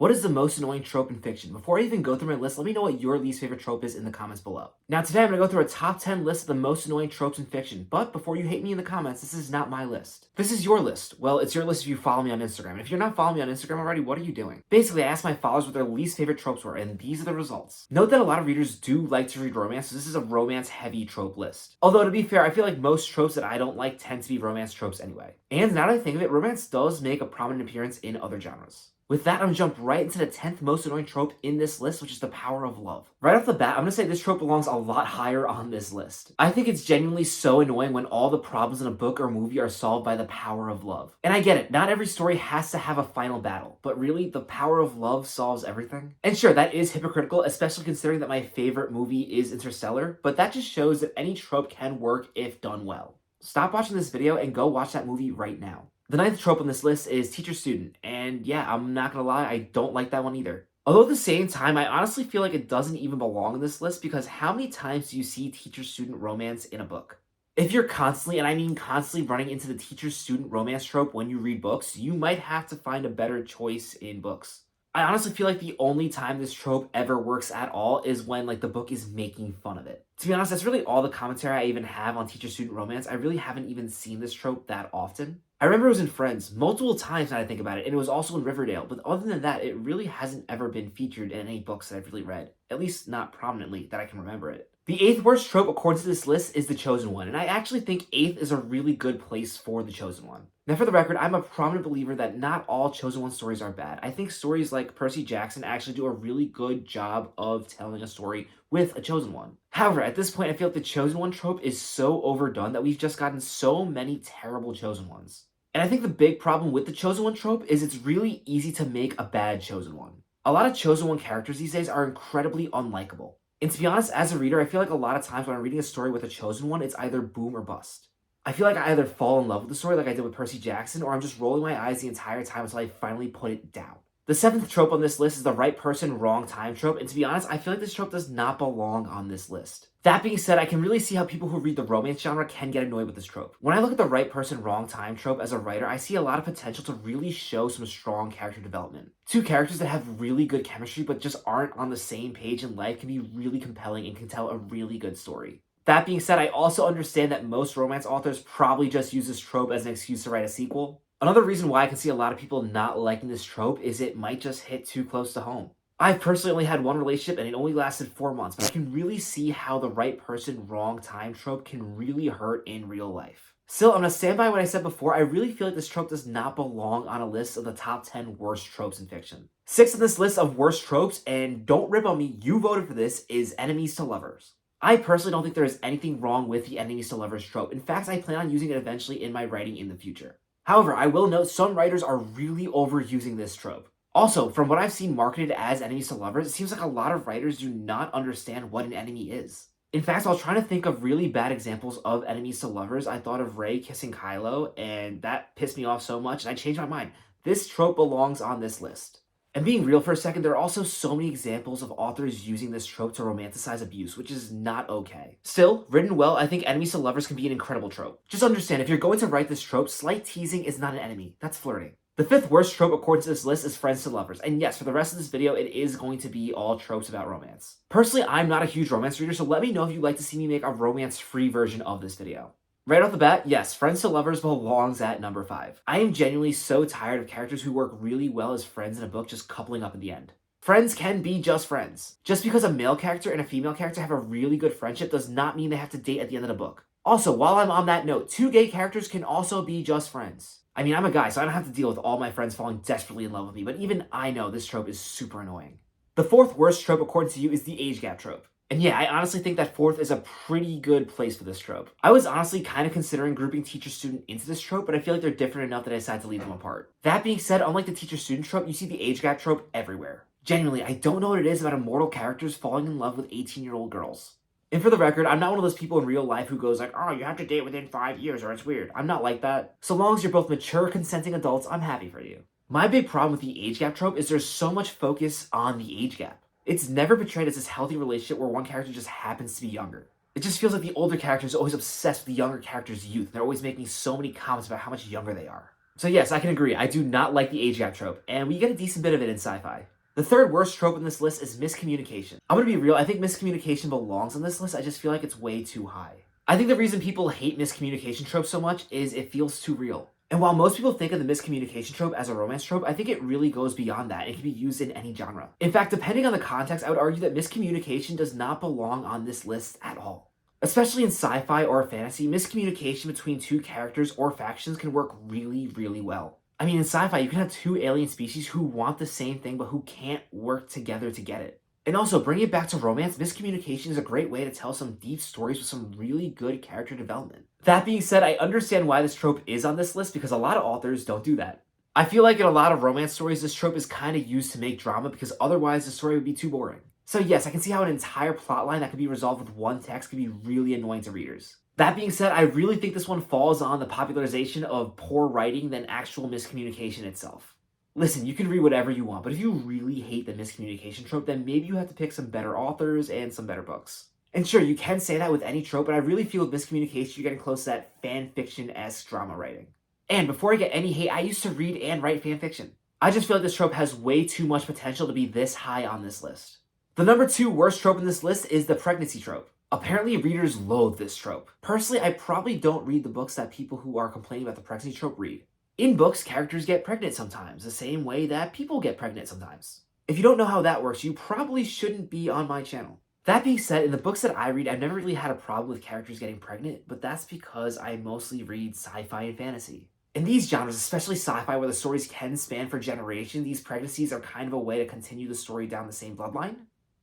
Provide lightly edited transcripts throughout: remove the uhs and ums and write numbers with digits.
What is the most annoying trope in fiction? Before I even go through my list, let me know what your least favorite trope is in the comments below. Now today I'm going to go through a top 10 list of the most annoying tropes in fiction, but before you hate me in the comments, this is not my list. This is your list. Well, it's your list if you follow me on Instagram. And if you're not following me on Instagram already, what are you doing? Basically, I asked my followers what their least favorite tropes were, and these are the results. Note that a lot of readers do like to read romance, so this is a romance-heavy trope list. Although, to be fair, I feel like most tropes that I don't like tend to be romance tropes anyway. And now that I think of it, romance does make a prominent appearance in other genres. With that, I'm gonna jump right into the 10th most annoying trope in this list, which is the power of love. Right off the bat, I'm gonna say this trope belongs a lot higher on this list. I think it's genuinely so annoying when all the problems in a book or movie are solved by the power of love. And I get it, not every story has to have a final battle, but really, the power of love solves everything. And sure, that is hypocritical, especially considering that my favorite movie is Interstellar, but that just shows that any trope can work if done well. Stop watching this video and go watch that movie right now. The 9th trope on this list is teacher-student, and yeah, I'm not gonna lie, I don't like that one either. Although at the same time, I honestly feel like it doesn't even belong on this list because how many times do you see teacher-student romance in a book? If you're constantly, and I mean constantly, running into the teacher-student romance trope when you read books, you might have to find a better choice in books. I honestly feel like the only time this trope ever works at all is when the book is making fun of it. To be honest, that's really all the commentary I even have on teacher-student romance. I really haven't even seen this trope that often. I remember it was in Friends multiple times now that I think about it, and it was also in Riverdale, but other than that, it really hasn't ever been featured in any books that I've really read, at least not prominently that I can remember it. The 8th worst trope according to this list is The Chosen One, and I actually think 8th is a really good place for The Chosen One. Now for the record, I'm a prominent believer that not all Chosen One stories are bad. I think stories like Percy Jackson actually do a really good job of telling a story with a Chosen One. However, at this point, I feel like the Chosen One trope is so overdone that we've just gotten so many terrible Chosen Ones. And I think the big problem with the Chosen One trope is it's really easy to make a bad Chosen One. A lot of Chosen One characters these days are incredibly unlikable. And to be honest, as a reader, I feel like a lot of times when I'm reading a story with a Chosen One, it's either boom or bust. I feel like I either fall in love with the story like I did with Percy Jackson, or I'm just rolling my eyes the entire time until I finally put it down. The 7th trope on this list is the right person, wrong time trope, and to be honest, I feel like this trope does not belong on this list. That being said, I can really see how people who read the romance genre can get annoyed with this trope. When I look at the right person, wrong time trope as a writer, I see a lot of potential to really show some strong character development. Two characters that have really good chemistry but just aren't on the same page in life can be really compelling and can tell a really good story. That being said, I also understand that most romance authors probably just use this trope as an excuse to write a sequel. Another reason why I can see a lot of people not liking this trope is it might just hit too close to home. I've personally only had one relationship and it only lasted 4 months, but I can really see how the right person, wrong time trope can really hurt in real life. Still, I'm gonna stand by what I said before. I really feel like this trope does not belong on a list of the top 10 worst tropes in fiction. 6th on this list of worst tropes, and don't rip on me, you voted for this, is enemies to lovers. I personally don't think there is anything wrong with the enemies to lovers trope. In fact, I plan on using it eventually in my writing in the future. However, I will note some writers are really overusing this trope. Also, from what I've seen marketed as enemies to lovers, it seems like a lot of writers do not understand what an enemy is. In fact, while trying to think of really bad examples of enemies to lovers, I thought of Rey kissing Kylo, and that pissed me off so much, and I changed my mind. This trope belongs on this list. And being real for a second, there are also so many examples of authors using this trope to romanticize abuse, which is not okay. Still, written well, I think enemies to lovers can be an incredible trope. Just understand, if you're going to write this trope, slight teasing is not an enemy. That's flirting. The 5th worst trope according to this list is friends to lovers. And yes, for the rest of this video, it is going to be all tropes about romance. Personally, I'm not a huge romance reader, so let me know if you'd like to see me make a romance-free version of this video. Right off the bat, yes, friends to lovers belongs at number 5. I am genuinely so tired of characters who work really well as friends in a book just coupling up in the end. Friends can be just friends. Just because a male character and a female character have a really good friendship does not mean they have to date at the end of the book. Also, while I'm on that note, two gay characters can also be just friends. I mean, I'm a guy, so I don't have to deal with all my friends falling desperately in love with me, but even I know this trope is super annoying. The 4th worst trope according to you is the age gap trope. And yeah, I honestly think that 4th is a pretty good place for this trope. I was honestly kind of considering grouping teacher-student into this trope, but I feel like they're different enough that I decided to leave them apart. That being said, unlike the teacher-student trope, you see the age gap trope everywhere. Genuinely, I don't know what it is about immortal characters falling in love with 18-year-old girls. And for the record, I'm not one of those people in real life who goes like, oh, you have to date within 5 years or it's weird. I'm not like that. So long as you're both mature, consenting adults, I'm happy for you. My big problem with the age gap trope is there's so much focus on the age gap. It's never portrayed as this healthy relationship where one character just happens to be younger. It just feels like the older character is always obsessed with the younger character's youth. They're always making so many comments about how much younger they are. So yes, I can agree. I do not like the age gap trope, and we get a decent bit of it in sci-fi. The third worst trope in this list is miscommunication. I'm gonna be real, I think miscommunication belongs on this list, I just feel like it's way too high. I think the reason people hate miscommunication trope so much is it feels too real. And while most people think of the miscommunication trope as a romance trope, I think it really goes beyond that. It can be used in any genre. In fact, depending on the context, I would argue that miscommunication does not belong on this list at all. Especially in sci-fi or fantasy, miscommunication between two characters or factions can work really, really well. I mean, in sci-fi, you can have two alien species who want the same thing but who can't work together to get it. And also, bringing it back to romance, miscommunication is a great way to tell some deep stories with some really good character development. That being said, I understand why this trope is on this list because a lot of authors don't do that. I feel like in a lot of romance stories, this trope is kind of used to make drama because otherwise the story would be too boring. So yes, I can see how an entire plotline that could be resolved with one text could be really annoying to readers. That being said, I really think this one falls on the popularization of poor writing than actual miscommunication itself. Listen, you can read whatever you want, but if you really hate the miscommunication trope, then maybe you have to pick some better authors and some better books. And sure, you can say that with any trope, but I really feel with miscommunication, you're getting close to that fan fiction-esque drama writing. And before I get any hate, I used to read and write fan fiction. I just feel like this trope has way too much potential to be this high on this list. The number 2 worst trope in this list is the pregnancy trope. Apparently, readers loathe this trope. Personally, I probably don't read the books that people who are complaining about the pregnancy trope read. In books, characters get pregnant sometimes, the same way that people get pregnant sometimes. If you don't know how that works, you probably shouldn't be on my channel. That being said, in the books that I read, I've never really had a problem with characters getting pregnant, but that's because I mostly read sci-fi and fantasy. In these genres, especially sci-fi where the stories can span for generations, these pregnancies are kind of a way to continue the story down the same bloodline.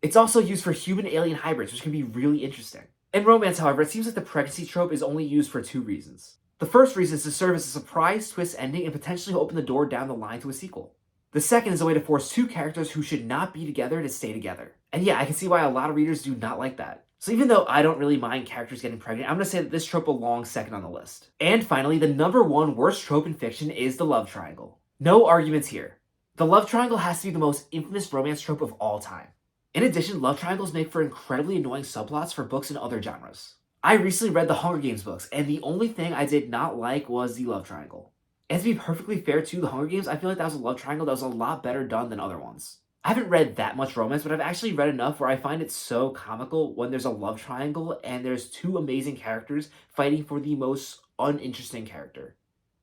It's also used for human-alien hybrids, which can be really interesting. In romance, however, it seems like the pregnancy trope is only used for 2 reasons. The first reason is to serve as a surprise twist ending and potentially open the door down the line to a sequel. The second is a way to force 2 characters who should not be together to stay together. And yeah, I can see why a lot of readers do not like that. So even though I don't really mind characters getting pregnant, I'm going to say that this trope belongs second on the list. And finally, the number 1 worst trope in fiction is the love triangle. No arguments here. The love triangle has to be the most infamous romance trope of all time. In addition, love triangles make for incredibly annoying subplots for books in other genres. I recently read the Hunger Games books, and the only thing I did not like was the love triangle. And to be perfectly fair to the Hunger Games, I feel like that was a love triangle that was a lot better done than other ones. I haven't read that much romance, but I've actually read enough where I find it so comical when there's a love triangle and there's 2 amazing characters fighting for the most uninteresting character.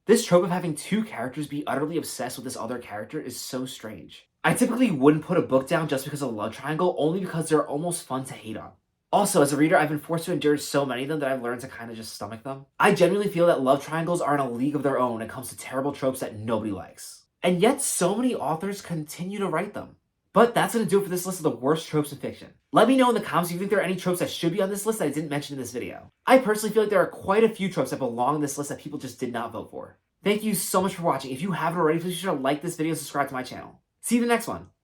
This trope of having 2 characters be utterly obsessed with this other character is so strange. I typically wouldn't put a book down just because of a love triangle, only because they're almost fun to hate on. Also, as a reader, I've been forced to endure so many of them that I've learned to kind of just stomach them. I genuinely feel that love triangles are in a league of their own when it comes to terrible tropes that nobody likes. And yet, so many authors continue to write them. But that's going to do it for this list of the worst tropes in fiction. Let me know in the comments if you think there are any tropes that should be on this list that I didn't mention in this video. I personally feel like there are quite a few tropes that belong on this list that people just did not vote for. Thank you so much for watching. If you haven't already, please be sure to like this video and subscribe to my channel. See you in the next one.